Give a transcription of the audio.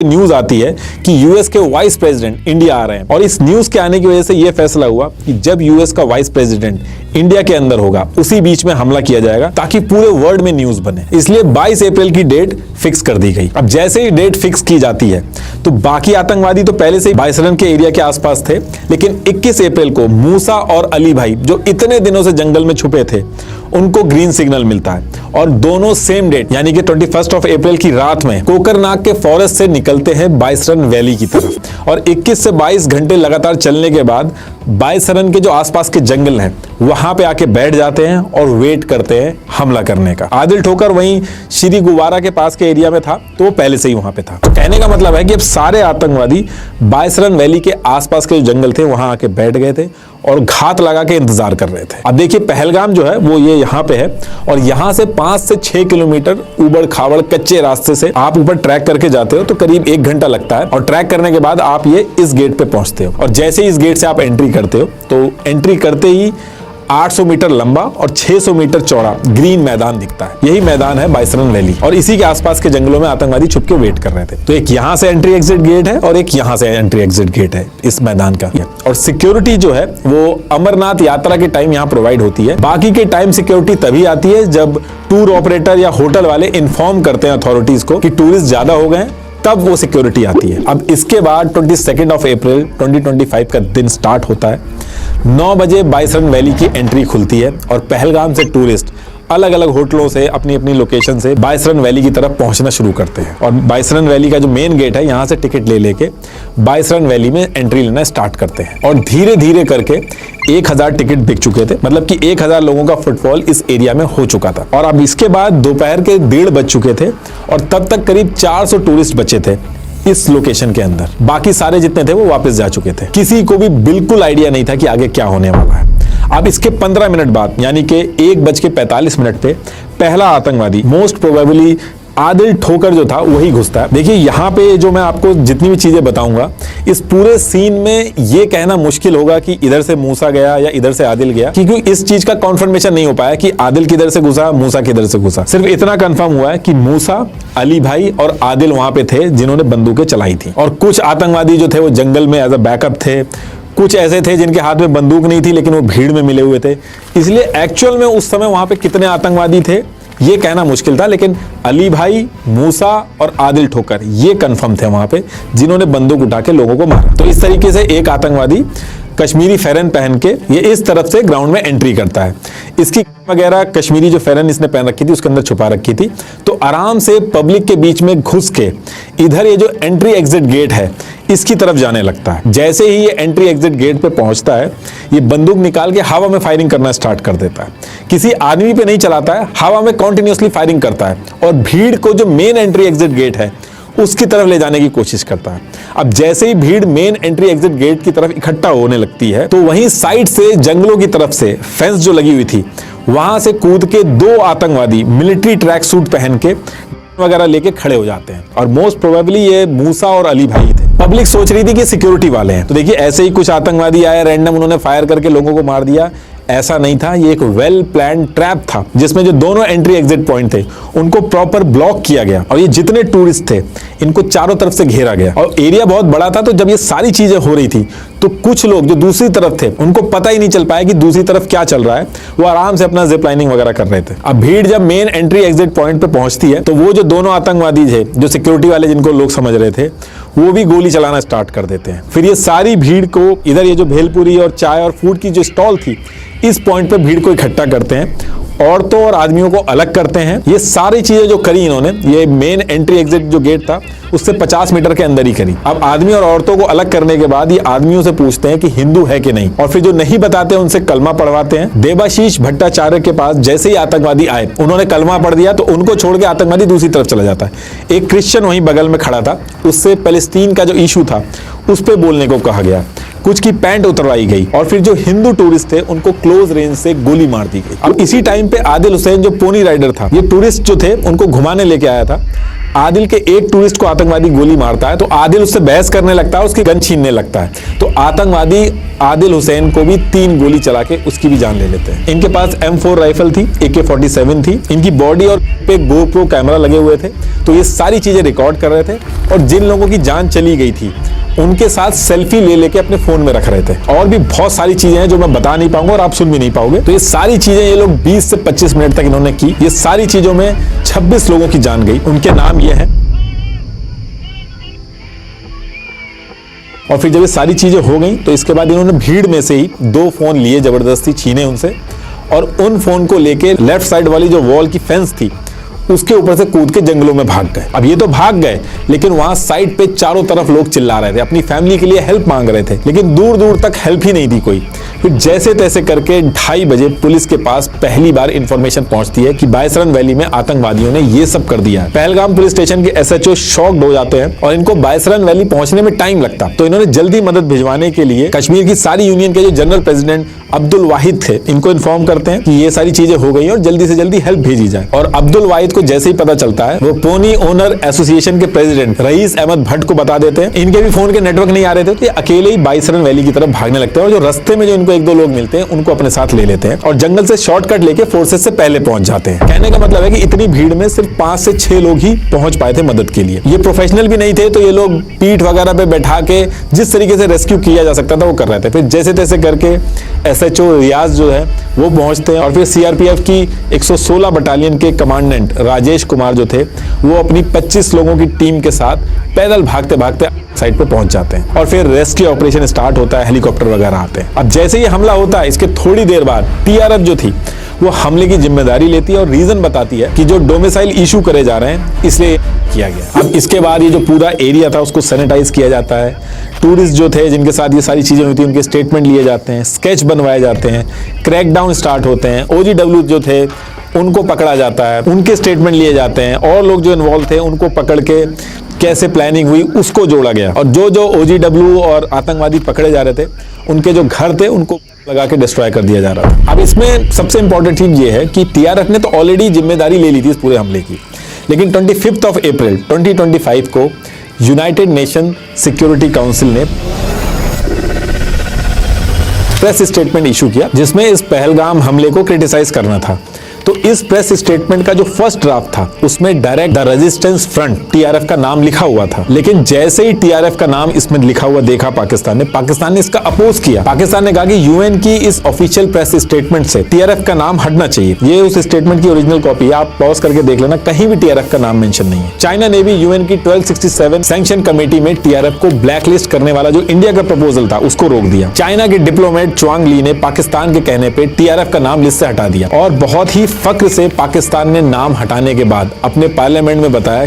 News आती है कि यूएस के वाइस प्रेसिडेंट इंडिया आ रहे हैं और इस न्यूज के आने की वजह से यह फैसला हुआ कि जब यूएस का वाइस प्रेसिडेंट इंडिया के अंदर होगा उसी बीच में हमला किया जाएगा ताकि पूरे वर्ल्ड में न्यूज बने। इसलिए 22 अप्रैल की डेट फिक्स कर दी गई। अब जैसे ही डेट फिक्स की जाती है तो बाकी आतंकवादी तो पहले से ही बाइसरन के एरिया के आसपास थे, लेकिन 21 अप्रैल को मूसा और अली भाई जो इतने दिनों से जंगल में छुपे थे उनको ग्रीन सिग्नल मिलता है और दोनों सेम डेट यानी कि 21 अप्रैल की रात में कोकरनाग के फॉरेस्ट से निकलते हैं बाइसरन वैली की तरफ और 21 से 22 घंटे लगातार चलने के बाद बाइसरन के जो आसपास के जंगल हैं वहां पे आके बैठ जाते हैं और वेट करते हैं हमला करने का। आदिल ठोकर वहीं श्री गुवारा के पास के एरिया में था तो वो पहले से ही वहां पे था। तो कहने का मतलब है कि अब सारे आतंकवादी बाइसरन वैली के आसपास के जो जंगल थे वहां आके बैठ गए थे और घात लगा के इंतजार कर रहे थे। अब देखिए पहलगाम जो है वो ये यहाँ पे है और यहाँ से 5 से 6 किलोमीटर उबड़ खाबड़ कच्चे रास्ते से आप ऊपर ट्रैक करके जाते हो तो करीब 1 घंटा लगता है और ट्रैक करने के बाद आप ये इस गेट पे पहुंचते हो और जैसे ही इस गेट से आप एंट्री करते हो तो एंट्री करते ही 800 मीटर लंबा और 600 मीटर चौड़ा ग्रीन मैदान दिखता है। यही मैदान है बाइसरन वैली और इसी के आसपास के जंगलों में आतंकवादी छुप के वेट कर रहे थे। तो एक यहाँ से एंट्री एग्जिट गेट है और एक यहाँ से एंट्री एग्जिट गेट है इस मैदान का। और सिक्योरिटी जो है वो अमरनाथ यात्रा के टाइम यहाँ प्रोवाइड होती है। बाकी के टाइम सिक्योरिटी तभी आती है जब टूर ऑपरेटर या होटल वाले इन्फॉर्म करते हैं अथॉरिटीज को कि टूरिस्ट ज्यादा हो गए, तब वो सिक्योरिटी आती है। अब इसके बाद 22 अप्रैल 2025 का दिन स्टार्ट होता है। 9 बजे बाइसरन वैली की एंट्री खुलती है और पहलगाम से टूरिस्ट अलग अलग होटलों से अपनी अपनी लोकेशन से बाइसरन वैली की तरफ पहुंचना शुरू करते हैं और बाइसरन वैली का जो मेन गेट है यहाँ से टिकट ले लेके बाइसरन वैली में एंट्री लेना स्टार्ट करते हैं और धीरे धीरे करके 1000 टिकट बिक चुके थे, मतलब कि 1000 लोगों का फुटफॉल इस एरिया में हो चुका था। और अब इसके बाद दोपहर के 1:30 बज चुके थे और तब तक करीब 400 टूरिस्ट बचे थे इस लोकेशन के अंदर। बाकी सारे जितने थे वो वापस जा चुके थे। किसी को भी बिल्कुल आइडिया नहीं था कि आगे क्या होने वाला है। अब इसके 15 मिनट बाद यानी कि 1:45 पे पहला आतंकवादी मोस्ट प्रोबेबली आदिल ठोकर जो था वही घुसता है। देखिए यहाँ पे जो मैं आपको जितनी भी चीजें बताऊंगा इस पूरे सीन में ये कहना मुश्किल होगा कि इधर से मूसा गया या इधर से आदिल गया, क्योंकि इस चीज का कॉन्फर्मेशन नहीं हो पाया कि आदिल किधर से घुसा मूसा किधर से घुसा। सिर्फ इतना कंफर्म हुआ है कि मूसा, अली भाई और आदिल वहां पे थे जिन्होंने बंदूकें चलाई थी और कुछ आतंकवादी जो थे वो जंगल में एज अ बैकअप थे। कुछ ऐसे थे जिनके हाथ में बंदूक नहीं थी लेकिन वो भीड़ में मिले हुए थे। इसलिए एक्चुअल में उस समय वहां पे कितने आतंकवादी थे ये कहना मुश्किल था, लेकिन अली भाई, मूसा और आदिल ठोकर ये कंफर्म थे वहां पे जिन्होंने बंदूक उठा के लोगों को मारा। तो इस तरीके से एक आतंकवादी कश्मीरी फेरन पहन के ये इस तरफ से ग्राउंड में एंट्री करता है। इसकी वगैरह कश्मीरी जो फेरन इसने पहन रखी थी उसके अंदर छुपा रखी थी, तो आराम से पब्लिक के बीच में घुस के इधर ये जो एंट्री एग्जिट गेट है इसकी तरफ जाने लगता है। जैसे ही ये एंट्री एग्जिट गेट पे पहुंचता है ये बंदूक निकाल के हवा में फायरिंग करना स्टार्ट कर देता है। किसी आदमी पे नहीं चलाता है, हवा में कॉन्टिन्यूसली फायरिंग करता है और भीड़ को जो मेन एंट्री एग्जिट गेट है उसकी तरफ ले जाने की कोशिश करता है। अब जैसे ही भीड़ मेन एंट्री एग्जिट गेट की तरफ इकट्ठा होने लगती है तो वहीं साइड से जंगलों की तरफ से फेंस जो लगी हुई थी वहां से कूद के 2 आतंकवादी मिलिट्री ट्रैक सूट पहन के वगैरह लेके खड़े हो जाते हैं और मोस्ट प्रोबेबली ये मूसा और अली भाई थे। पब्लिक सोच रही थी कि सिक्योरिटी वाले हैं, तो देखिए ऐसे ही कुछ आतंकवादी आए रैंडम, उन्होंने फायर करके लोगों को मार दिया। ऐसा नहीं था, ये एक वेल प्लान ट्रैप था जिसमें जो दोनों एंट्री एग्जिट पॉइंट थे उनको प्रॉपर ब्लॉक किया गया और ये जितने टूरिस्ट थे इनको चारों तरफ से घेरा गया और एरिया बहुत बड़ा था। तो जब ये सारी चीजें हो रही थी तो कुछ लोग जो दूसरी तरफ थे उनको पता ही नहीं चल पाया कि दूसरी तरफ क्या चल रहा है, वो आराम से अपना जिप लाइनिंग वगैरह कर रहे थे। अब भीड़ जब मेन एंट्री एग्जिट पॉइंट पे पहुंचती है तो वो जो दोनों आतंकवादी थे जो सिक्योरिटी वाले जिनको लोग समझ रहे थे वो भी गोली चलाना स्टार्ट कर देते हैं। फिर ये सारी भीड़ को इधर ये जो भेलपुरी और चाय और फूड की जो स्टॉल थी इस पॉइंट पे भीड़ को इकट्ठा करते हैं, औरतों और आदमियों को अलग करते हैं। ये सारी चीजें जो करी इन्होंने ये मेन एंट्री एग्जिट जो गेट था उससे 50 मीटर के अंदर ही करी। अब आदमी और औरतों को अलग करने के बाद ये आदमियों से पूछते हैं कि हिंदू है कि नहीं और फिर जो नहीं बताते उनसे कलमा पढ़वाते हैं। देवाशीष भट्टाचार्य के पास जैसे ही आतंकवादी आए उन्होंने कलमा पढ़ दिया तो उनको छोड़ के आतंकवादी दूसरी तरफ चला जाता है। एक क्रिश्चियन वहीं बगल में खड़ा था, उससे पैलेस्टीन का जो इशू था उस पर बोलने को कहा गया। कुछ की पैंट उतरवाई गई और फिर जो हिंदू टूरिस्ट थे उनको क्लोज रेंज से गोली मार दी गई। अब इसी टाइम पे आदिल हुसैन जो पोनी राइडर था, ये टूरिस्ट जो थे उनको घुमाने लेके आया था, आदिल के एक टूरिस्ट को आतंकवादी गोली मारता है तो आदिल उससे बहस करने लगता है, उसकी गन छीनने लगता है। तो आतंकवादी आदिल हुसैन को भी 3 गोली चला के उसकी भी जान ले लेते हैं। इनके पास M4 राइफल थी, AK-47 थी, इनकी बॉडी और पे GoPro कैमरा लगे हुए थे। तो ये सारी चीजें रिकॉर्ड कर रहे थे और जिन लोगों की जान चली गई थी उनके साथ सेल्फी ले लेके अपने फोन में रख रहे थे। और भी बहुत सारी चीजें हैं जो मैं बता नहीं पाऊंगा और आप सुन भी नहीं पाओगे। तो ये सारी चीजें ये लोग 20 से 25 मिनट तक इन्होंने की। ये सारी चीजों में 26 लोगों की जान गई। उनके नाम ये हैं। और फिर जब ये सारी चीजें हो गई तो इसके बाद इन्होंने भीड़ में से ही 2 फोन लिए, जबरदस्ती छीने उनसे, और उन फोन को लेके लेफ्ट साइड वाली जो वॉल की फेंस थी उसके ऊपर से कूद के जंगलों में भाग गए। अब ये तो भाग गए, लेकिन वहां साइड पे चारों तरफ लोग चिल्ला रहे थे, अपनी फैमिली के लिए हेल्प मांग रहे थे, लेकिन दूर दूर तक हेल्प ही नहीं दी कोई। फिर जैसे तैसे करके 2:30 बजे पुलिस के पास पहली बार इंफॉर्मेशन पहुंचती है कि बायसरन वैली में आतंकवादियों ने ये सब कर दिया है। पहलगाम पुलिस स्टेशन के SHO शॉक्ड हो जाते हैं और इनको बायसरन वैली पहुंचने में टाइम लगता। तो इन्होंने जल्दी मदद भिजवाने के लिए कश्मीर की सारी यूनियन के जो जनरल प्रेसिडेंट अब्दुल वाहिद थे, इनको इन्फॉर्म करते हैं कि ये सारी चीजें हो गई और जल्दी से जल्दी हेल्प भेजी जाए। और अब्दुल वाहिद को जैसे ही पता चलता है वो पोनी ओनर एसोसिएशन के प्रेसिडेंट रईस अहमद भट्ट को बता देते हैं। इनके भी फोन के नेटवर्क नहीं आ रहे थे तो ये अकेले ही बायसरन वैली की तरफ भागने लगते हैं और जो रास्ते में जो इनको 1-2 लोग मिलते हैं उनको अपने साथ ले लेते हैं और जंगल से शॉर्टकट लेके फोर्सेस से पहले पहुंच जाते हैं। कहने का मतलब है कि इतनी भीड़ में सिर्फ 5 से 6 लोग ही पहुंच पाए थे मदद के लिए। ये प्रोफेशनल भी नहीं थे तो ये लोग पीठ वगैरह पे बैठा के जिस तरीके से रेस्क्यू किया जा सकता था वो कर रहे थे। फिर जैसे तैसे करके SHO रियाज जो है वो पहुंचते हैं और फिर CRPF की 116 बटालियन के कमांडेंट राजेश कुमार जो थे वो अपनी 25 लोगों की टीम के साथ पैदल भागते भागते साइड पे पहुंच जाते हैं और फिर रेस्क्यू ऑपरेशन स्टार्ट होता है। हेलीकॉप्टर वगैरह आते हैं। अब जैसे ही हमला होता है इसके थोड़ी देर बाद TRF जो थी वो हमले की जिम्मेदारी लेती है और रीजन बताती है कि जो डोमिसाइल इशू करे जा रहे हैं इसलिए किया गया। अब इसके बाद ये जो पूरा एरिया था उसको सैनिटाइज किया जाता है। टूरिस्ट जो थे जिनके साथ ये सारी चीजें हुई थी उनके स्टेटमेंट लिए जाते हैं, स्केच बनवाए जाते हैं, क्रैकडाउन स्टार्ट होते हैं। OGW जो थे उनको पकड़ा जाता है, उनके स्टेटमेंट लिए जाते हैं और लोग जो इन्वॉल्व थे उनको पकड़ के कैसे प्लानिंग हुई उसको जोड़ा गया और जो OGW और आतंकवादी पकड़े जा रहे थे उनके जो घर थे उनको लगा के डिस्ट्रॉय कर दिया जा रहा था। अब इसमें सबसे इंपॉर्टेंट चीज ये है कि TRF ने तो ऑलरेडी जिम्मेदारी ले ली थी इस पूरे हमले की, लेकिन 25 अप्रैल 2025 को यूनाइटेड नेशन सिक्योरिटी काउंसिल ने प्रेस स्टेटमेंट इशू किया जिसमें इस पहलगाम हमले को क्रिटिसाइज करना था। तो इस प्रेस स्टेटमेंट का जो फर्स्ट ड्राफ्ट था उसमें direct the resistance front TRF का नाम लिखा हुआ था, लेकिन जैसे ही TRF का नाम इसमें लिखा हुआ देखा पाकिस्तान ने इसका अपोज किया। पाकिस्तान ने कहा कि UN की इस ऑफिशियल प्रेस स्टेटमेंट से TRF का नाम हटना चाहिए। ये उस स्टेटमेंट की ओरिजिनल कॉपी है, आप पॉज करके देख लेना, कहीं भी TRF का नाम मेंशन नहीं है। चाइना ने भी UN की 1267 सैंक्शन कमेटी में TRF को ब्लैकलिस्ट करने वाला जो इंडिया का प्रपोजल था उसको रोक दिया। चाइना के डिप्लोमेट च्वांग ली ने पाकिस्तान के कहने पे TRF का नाम लिस्ट से हटा दिया और बहुत ही फक्र से पाकिस्तान ने नाम हटाने के बाद अपने पार्लियामेंट में बताया